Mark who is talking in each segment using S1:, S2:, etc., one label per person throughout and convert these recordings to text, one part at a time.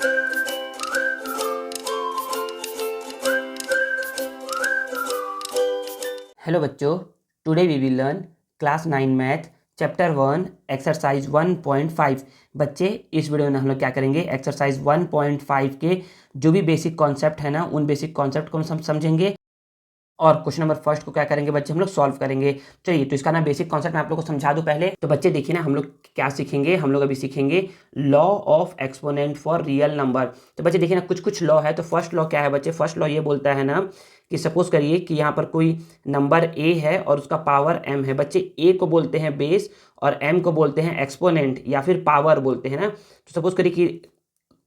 S1: Hello बच्चों, today we will learn class 9 math chapter 1 exercise 1.5। बच्चे, इस वीडियो में हम लोग क्या करेंगे, एक्सरसाइज 1.5 के जो भी बेसिक कॉन्सेप्ट है ना, उन बेसिक कॉन्सेप्ट को हम समझेंगे और क्वेश्चन नंबर फर्स्ट को क्या करेंगे बच्चे, हम लोग सॉल्व करेंगे। चलिए, तो इसका ना बेसिक कॉन्सेप्ट मैं आप लोग को समझा दूं पहले। तो बच्चे देखिए ना, हम लोग क्या सीखेंगे, हम लोग अभी सीखेंगे law of exponent for real number. तो बच्चे देखिए ना, कुछ कुछ लॉ है। तो फर्स्ट लॉ क्या है बच्चे, फर्स्ट लॉ ये बोलता है ना कि सपोज करिए कि यहाँ पर कोई नंबर ए है और उसका पावर एम है। बच्चे ए को बोलते हैं बेस और एम को बोलते हैं एक्सपोनेंट या फिर पावर बोलते हैं ना। तो सपोज करिए कि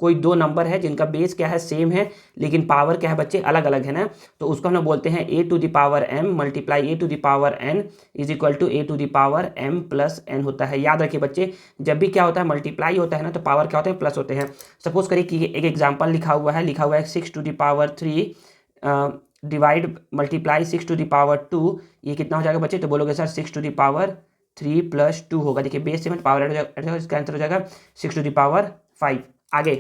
S1: कोई दो नंबर है जिनका बेस क्या है, सेम है, लेकिन पावर क्या है बच्चे, अलग अलग है ना। तो उसको हम लोग बोलते हैं A to the power M multiply A to the power N is equal to A to the power M plus N होता है। याद रखिए बच्चे, जब भी क्या होता है मल्टीप्लाई होता है ना, तो पावर क्या होते हैं, प्लस होते हैं। सपोज करिए कि एक एग्जाम्पल लिखा हुआ है 6 to the power 3 divide multiply 6 to the power 2। ये कितना हो जाएगा बच्चे, तो बोलोगे sir 6 to the power 3 plus 2 होगा। देखिए बेस से पावर ऐड हो जाएगा, इसका आंसर हो जाएगा 6 टू द पावर 5। आगे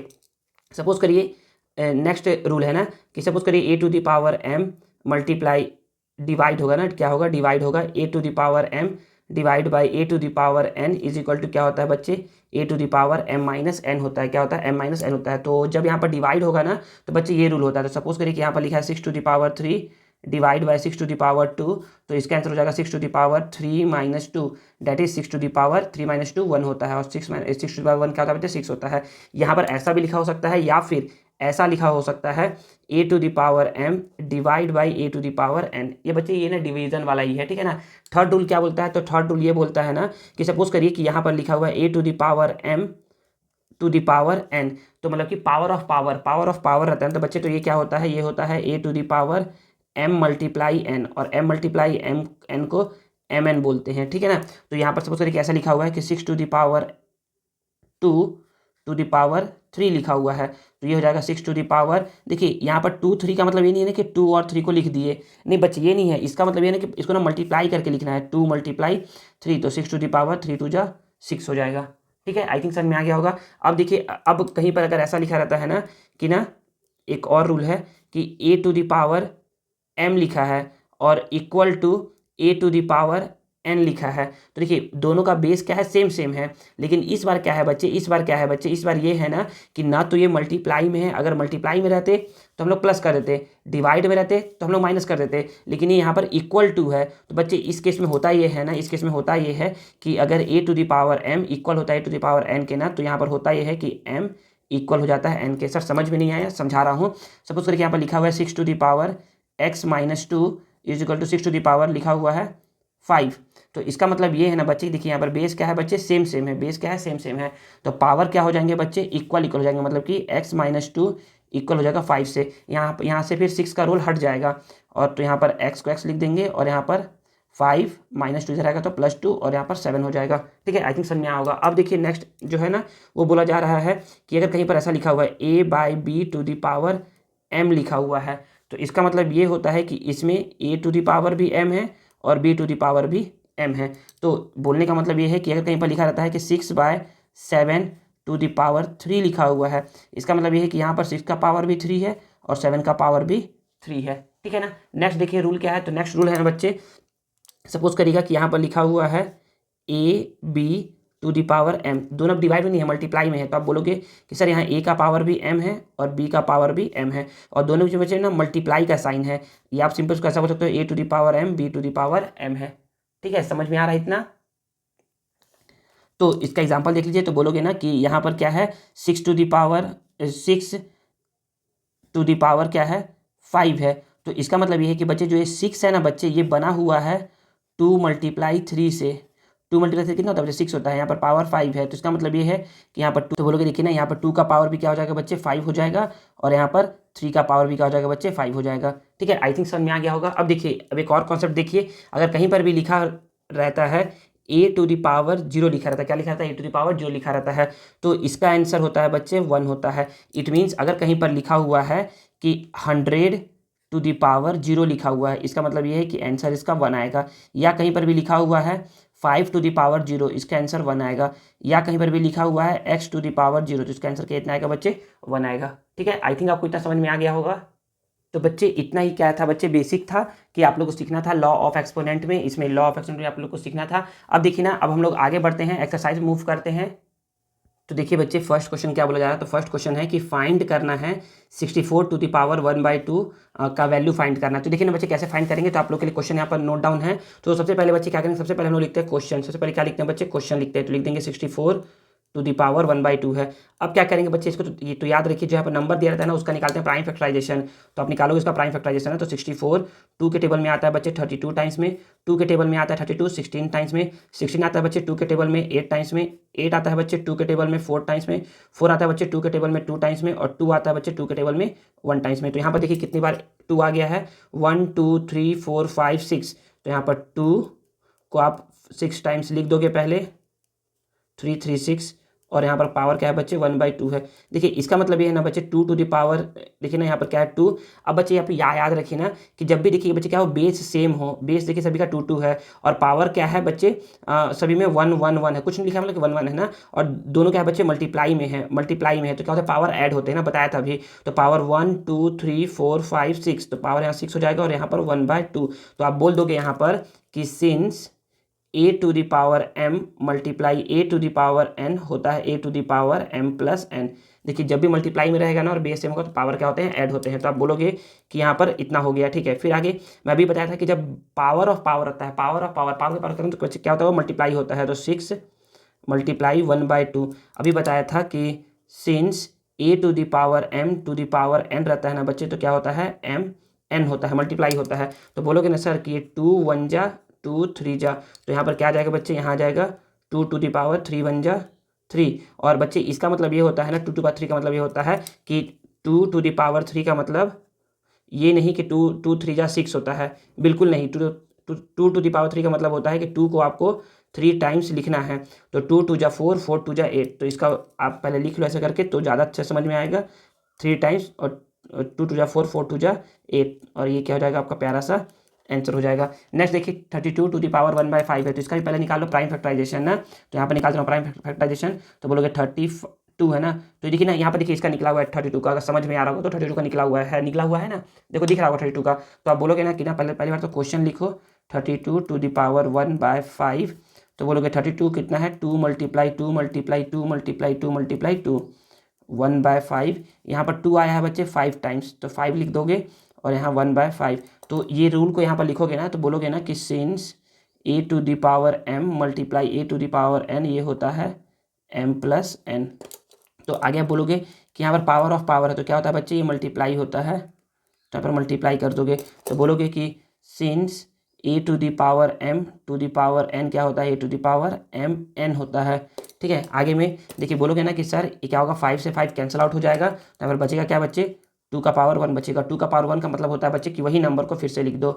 S1: सपोज करिए नेक्स्ट रूल है ना कि सपोज करिए A to the power M multiply divide होगा ना, क्या होगा, डिवाइड होगा A to the power M divide by A to the power N is equal to क्या होता है बच्चे, A to the power M minus N होता है। क्या होता है, एम माइनस एन होता है। तो जब यहाँ पर डिवाइड होगा ना, तो बच्चे ये रूल होता है। तो सपोज करिए कि यहाँ पर लिखा है 6 to the power 3 divide by 6 to the power 2। तो इसका आंसर हो जाएगा 6 to the power 3 minus 2, that is 6 to the power 3 minus 2 1 होता है। और 6 टू द पावर 1 क्या होता है बच्चे, 6 होता है। यहाँ पर ऐसा भी लिखा हो सकता है या फिर ऐसा लिखा हो सकता है A to the power M divide by A to the power N. ये बच्चे ये ना डिवीजन वाला ही है, ठीक है ना। थर्ड रूल क्या बोलता है, तो थर्ड रूल ये बोलता है ना कि सपोज करिए कि यहाँ पर लिखा हुआ है A to the power M to the power N. तो मतलब कि पावर ऑफ पावर रहता है। तो बच्चे तो ये क्या होता है, ये होता है A to the power M multiply N, और एम मल्टीप्लाई एम एन को एम एन बोलते हैं, ठीक है ना। तो यहाँ पर सपोज करिए ऐसा लिखा हुआ है कि 6 to the power 2 to the power 3 लिखा हुआ है। तो ये हो जाएगा 6 टू द पावर, देखिए यहाँ पर 2 3 का मतलब ये नहीं है ना कि 2 और 3 को लिख दिए, नहीं बच्चे ये नहीं है। इसका मतलब ये ना कि इसको ना मल्टीप्लाई करके लिखना है, 2 मल्टीप्लाई 3, तो 6 टू द पावर 3 टू जा 6 हो जाएगा, ठीक है। आई थिंक समझ में आ गया होगा। अब देखिए, अब कहीं पर अगर ऐसा लिखा रहता है ना कि ना, एक और रूल है कि a to the power m लिखा है और equal to A to the power n लिखा है। तो देखिए दोनों का बेस क्या है, सेम सेम है। लेकिन इस बार क्या है बच्चे, इस बार ये है ना कि ना तो ये मल्टीप्लाई में है। अगर मल्टीप्लाई में रहते तो हम लोग प्लस कर देते, डिवाइड में रहते तो हम लोग माइनस कर देते, लेकिन ये यहाँ पर इक्वल टू है। तो बच्चे इस केस में होता ये है ना, इस केस में होता ये है कि अगर A to the power M equal होता है A to the power N के ना, तो यहाँ पर होता ये है कि एम इक्वल हो जाता है एन के। सर समझ में नहीं आया, समझा रहा हूँ। सपोज करके यहाँ पर लिखा हुआ है 6 to the power x minus 2 is equal to 6 to the power लिखा हुआ है 5। तो इसका मतलब ये है ना बच्चे, देखिए यहाँ पर बेस क्या है बच्चे, सेम सेम है, बेस क्या है, सेम सेम है। तो पावर क्या हो जाएंगे बच्चे, इक्वल हो जाएंगे। मतलब कि x माइनस 2 इक्वल हो जाएगा 5 से। यहाँ से फिर 6 का रूल हट जाएगा, और तो यहाँ पर x को x लिख देंगे, और यहाँ पर 5 माइनस 2 इधर आएगा तो +2, और यहाँ पर 7 हो जाएगा, ठीक है। आई थिंक समझ में आया होगा। अब देखिए नेक्स्ट जो है ना, वो बोला जा रहा है कि अगर कहीं पर ऐसा लिखा हुआ है a by b to the power m लिखा हुआ है, तो इसका मतलब ये होता है कि इसमें a टू द पावर भी m है और b टू द पावर भी m है। तो बोलने का मतलब ये है कि अगर कहीं पर लिखा रहता है कि 6/7 टू द पावर 3 लिखा हुआ है, इसका मतलब ये है कि यहाँ पर 6 का पावर भी 3 है और 7 का पावर भी 3 है, ठीक है ना। नेक्स्ट देखिए रूल क्या है, तो नेक्स्ट रूल है ना बच्चे, सपोज करिएगा कि यहाँ पर लिखा हुआ है a b to the power m. दोनों डिवाइड में नहीं है, मल्टीप्लाई में है। तो आप बोलोगे कि सर यहाँ ए का पावर भी एम है और बी का पावर भी एम है, और दोनों के बच्चे ना मल्टीप्लाई का साइन है। ये आप सिंपल कैसा बोल सकते हो, A to the power M B to the power M है, ठीक है। समझ में आ रहा है इतना। तो इसका एग्जांपल देख लीजिए, तो बोलोगे ना कि यहाँ पर क्या है, 6 टू द पावर क्या है, 5 है। तो इसका मतलब ये है कि बच्चे जो ये 6 है ना बच्चे, ये बना हुआ है 2 मल्टीप्लाई 3 से। 2 मल्टीप्लाई 3 कितना होता है बच्चे, 6 होता है। यहाँ पर पावर 5 है, तो इसका मतलब ये है कि यहाँ पर 2, तो बोलोगे देखिए ना, यहाँ पर 2 का पावर भी क्या हो जाएगा बच्चे, 5 हो जाएगा, और यहाँ पर 3 का पावर भी क्या हो जाएगा बच्चे, 5 हो जाएगा, ठीक है। आई थिंक समझ में आ गया होगा। अब देखिए, अब एक और कॉन्सेप्ट देखिए, अगर कहीं पर भी लिखा रहता है ए टू द पावर 0 लिखा रहता है, क्या लिखा रहता है, ए टू द पावर 0 लिखा रहता है, तो इसका आंसर होता है बच्चे 1 होता है। इट मीन्स अगर कहीं पर लिखा हुआ है कि 100 टू द पावर 0 लिखा हुआ है, इसका मतलब ये है कि आंसर इसका 1 आएगा। या कहीं पर भी लिखा हुआ है 5 टू द पावर 0, इसका आंसर 1 आएगा। या कहीं पर भी लिखा हुआ है x टू द पावर 0, तो इसका आंसर कितना आएगा बच्चे? 1 आएगा। ठीक है, आई थिंक आपको इतना समझ में आ गया होगा। तो बच्चे इतना ही क्या था बच्चे, बेसिक था कि आप लोग को सीखना था लॉ ऑफ एक्सपोनेंट में। इसमें लॉ ऑफ एक्सपोनेंट में आप लोग को सीखना था। अब देखिए ना, अब हम लोग आगे बढ़ते हैं, एक्सरसाइज मूव करते हैं। तो देखिए बच्चे, फर्स्ट क्वेश्चन क्या बोला जा रहा है? तो फर्स्ट क्वेश्चन है कि फाइंड करना है 64 टू द पावर 1/2 का वैल्यू फाइंड करना है। तो देखिए ना बच्चे, कैसे फाइंड करेंगे, तो आप लोग के लिए क्वेश्चन यहाँ पर नोट डाउन है। तो सबसे पहले बच्चे क्या करेंगे, सबसे पहले हम लोग लिखते हैं क्वेश्चन। सबसे पहले क्या लिखते हैं बच्चे? क्वेश्चन लिखते हैं। तो लिख देंगे 64 टू दी पावर 1/2 है। अब क्या करेंगे बच्चे, इसको तो ये तो याद रखिए, जो यहाँ पर नंबर दिया रहता है ना, उसका निकालते हैं प्राइम फैक्टराइजेशन। तो आप निकालोगे इसका प्राइम फैक्टराइजेशन है। तो 64 2 के टेबल में आता है बच्चे 32 टाइम्स में, 2 के टेबल में आता है 32 16 टाइम्स में, 16 आता है बच्चे 2 के टेबल में 8 टाइम्स में, 8 आता है बच्चे 2 के टेबल में 4 टाइम्स में, 4 आता है बच्चे 2 के टेबल में 2 टाइम्स में, और 2 आता है बच्चे 2 के टेबल में 1 टाइम्स में। तो यहाँ पर देखिए कितनी बार 2 आ गया है, 1 2 3 4 5 6। तो यहाँ पर 2 को आप 6 टाइम्स लिख दोगे पहले, 3 3 6, और यहाँ पर पावर क्या है बच्चे? 1/2 है। देखिए इसका मतलब ये है ना बच्चे, 2 टू द पावर, देखिए ना यहाँ पर क्या है 2। अब बच्चे यहाँ पे याद रखिए ना कि जब भी देखिए बच्चे क्या हो, बेस सेम हो, बेस देखिए सभी का 2 2 है, और पावर क्या है बच्चे? सभी में 1 1 1 है, कुछ नहीं लिखा मतलब कि 1 1 है ना, और दोनों क्या है बच्चे? मल्टीप्लाई में है, मल्टीप्लाई में है। तो क्या होता है, पावर ऐड होते हैं ना, बताया था अभी। तो पावर 1 2 3 4 5 6, तो पावर यहाँ 6 हो जाएगा, और यहाँ पर 1/2। तो आप बोल दोगे यहाँ पर कि since a to the power m multiply a to the power n होता है a to the power m plus n। देखिए जब भी मल्टीप्लाई में रहेगा ना और बेस सेम होगा, तो पावर क्या होते हैं? ऐड होते हैं। तो आप बोलोगे कि यहाँ पर इतना हो गया। ठीक है, फिर आगे मैं अभी बताया था कि जब पावर ऑफ पावर होता है, पावर ऑफ पावर, पावर के पावर करें तो क्या होता है? वो मल्टीप्लाई होता है। तो 6 मल्टीप्लाई 1/2। अभी बताया था कि since a to the power m to the power n रहता है ना बच्चे, तो क्या होता है? m n होता है, मल्टीप्लाई होता है। तो बोलोगे ना सर कि ये 2 1 जा 2 3 जा, तो यहाँ पर क्या आ जाएगा बच्चे? यहाँ आ जाएगा 2 टू द पावर 3 1 जा 3। और बच्चे इसका मतलब ये होता है ना, 2 टू पावर 3 का मतलब ये होता है कि 2 टू द पावर 3 का मतलब ये नहीं कि 2 2 3 जा 6 होता है, बिल्कुल नहीं। 2 टू द पावर 3 का मतलब होता है कि 2 को आपको 3 टाइम्स लिखना है। तो 2 2 जा 4 4 2 जा 8। तो इसका आप पहले लिख लो ऐसे करके, तो ज़्यादा अच्छा समझ में आएगा। 3 टाइम्स, और 2 2 जा 4 4 2 जा 8, और ये क्या हो जाएगा आपका? प्यारा सा आंसर हो जाएगा। नेक्स्ट देखिए 32 टू द पावर 1/5 है। तो इसका भी पहले निकाल लो प्राइम फैक्टराइजेशन ना। तो यहाँ पर निकाल दो प्राइम फैक्टराइजेशन, तो बोलोगे 32 है ना। तो देखिए ना, यहाँ पर देखिए इसका निकला हुआ है 32 का। अगर समझ में आ रहा होगा तो 32 का निकला हुआ है, निकला हुआ है ना, देखो दिख रहा होगा 32 का। तो आप बोलोगे ना कि ना, पहली बार तो क्वेश्चन लिखो 32 टू द पावर 1/5। तो बोलोगे 32 कितना है? 2 मल्टीप्लाई 2 मल्टीप्लाई 2 मल्टीप्लाई 2 मल्टीप्लाई 2 1/5। यहाँ पर 2 आया है बच्चे 5 टाइम्स, तो 5 लिख दोगे, और यहाँ 1/5। तो ये रूल को यहाँ पर लिखोगे ना, तो बोलोगे ना कि since a to the power m multiply a to the power n, ये होता है m प्लस n। तो आगे आप बोलोगे कि यहाँ पर पावर ऑफ पावर है, तो क्या होता है बच्चे? ये मल्टीप्लाई होता है। तो यहाँ पर मल्टीप्लाई कर दोगे, तो बोलोगे कि since a to the power m to the power n क्या होता है? a to the power m n होता है। ठीक है, आगे में देखिए बोलोगे ना कि सर ये क्या होगा? 5 से 5 कैंसिल आउट हो जाएगा, तो यहाँ पर बचेगा क्या बच्चे? 2 का पावर 1 बचेगा। 2 का पावर 1 का मतलब होता है बच्चे कि वही नंबर को फिर से लिख दो,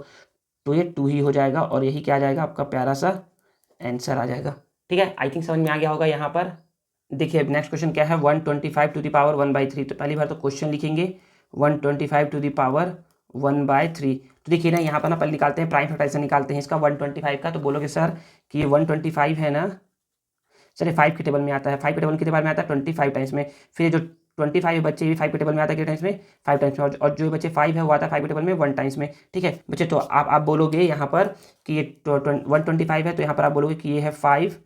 S1: तो ये 2 ही हो जाएगा, और यही क्या आ जाएगा? आपका प्यारा सा आंसर आ जाएगा। ठीक है, आई थिंक समझ में आ गया होगा यहाँ पर। देखिए नेक्स्ट क्वेश्चन क्या है? 125 टू द पावर 1/3। तो पहली बार तो क्वेश्चन लिखेंगे 125 टू द पावर 1/3। तो देखिए ना, यहाँ पर ना पहले निकालते हैं प्राइम फैक्टराइजेशन, निकालते हैं इसका 125 का। तो बोलोगे सर कि ये 125 है ना, सर ये 5 के टेबल में आता है, 5 के टेबल कितने बार में आता है? 25 टाइम्स में। फिर जो 25 बच्चे भी 5 के टेबल में आता है कितने टाइम्स में? 5 टाइम्स में। और जो बच्चे 5 है वो आता है 5 के टेबल में 1 टाइम्स में। ठीक है बच्चे, तो आप बोलोगे यहाँ पर कि ये 125 है, तो यहाँ पर आप बोलोगे कि ये है 5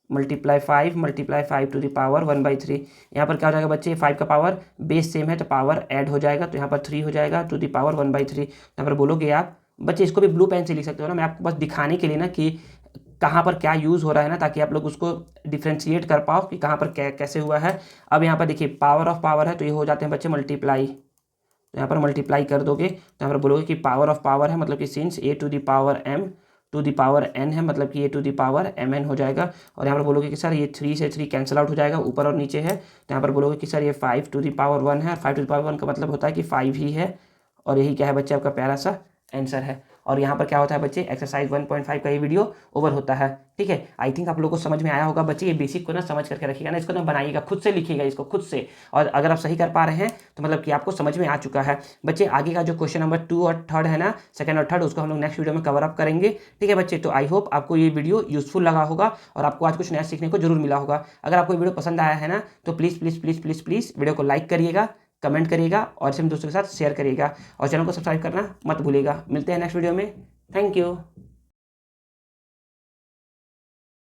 S1: मल्टीप्लाई 5 टू द पावर 1/3। यहाँ पर क्या हो जाएगा बच्चे? 5 का पावर बेस सेम है, तो पावर ऐड हो जाएगा, तो यहाँ पर 3 हो जाएगा टू द पावर 1/3। यहाँ पर बोलोगे आप बच्चे, इसको भी ब्लू पेन से लिख सकते हो ना, मैं आपको बस दिखाने के लिए ना कि कहाँ पर क्या यूज़ हो रहा है ना, ताकि आप लोग उसको डिफ्रेंशिएट कर पाओ कि कहाँ पर कैसे हुआ है। अब यहाँ पर देखिए पावर ऑफ पावर है, तो ये हो जाते हैं बच्चे मल्टीप्लाई। तो यहाँ पर मल्टीप्लाई कर दोगे, तो यहाँ पर बोलोगे कि पावर ऑफ पावर है, मतलब कि since a to the power m to the power n है, मतलब कि a to the power mn हो जाएगा। और यहाँ पर बोलोगे कि सर ये 3 से 3 कैंसिल आउट हो जाएगा, ऊपर और नीचे है। तो यहाँ पर बोलोगे कि सर ये 5 टू द पावर 1 है, और 5 टू द पावर 1 का मतलब होता है कि 5 ही है, और यही क्या है बच्चे? आपका प्यारा सा आंसर है। और यहाँ पर क्या होता है बच्चे, एक्सरसाइज 1.5 का ये वीडियो ओवर होता है। ठीक है, आई थिंक आप लोगों को समझ में आया होगा बच्चे। ये बेसिक को ना समझ करके रखिएगा ना, इसको ना बनाइएगा, खुद से लिखिएगा इसको खुद से, और अगर आप सही कर पा रहे हैं तो मतलब कि आपको समझ में आ चुका है बच्चे। आगे का जो क्वेश्चन नंबर 2 और 3 है ना, सेकंड और थर्ड, उसको हम लोग नेक्स्ट वीडियो में कवर अप करेंगे। ठीक है बच्चे, तो आई होप आपको ये वीडियो यूजफुल लगा होगा और आपको आज कुछ नया सीखने को जरूर मिला होगा। अगर आपको ये वीडियो पसंद आया है ना तो please please please please please video को लाइक करिएगा, कमेंट करिएगा और अपने दोस्तों के साथ शेयर करिएगा और चैनल को सब्सक्राइब करना मत भूलिएगा। मिलते हैं नेक्स्ट वीडियो में। Thank you.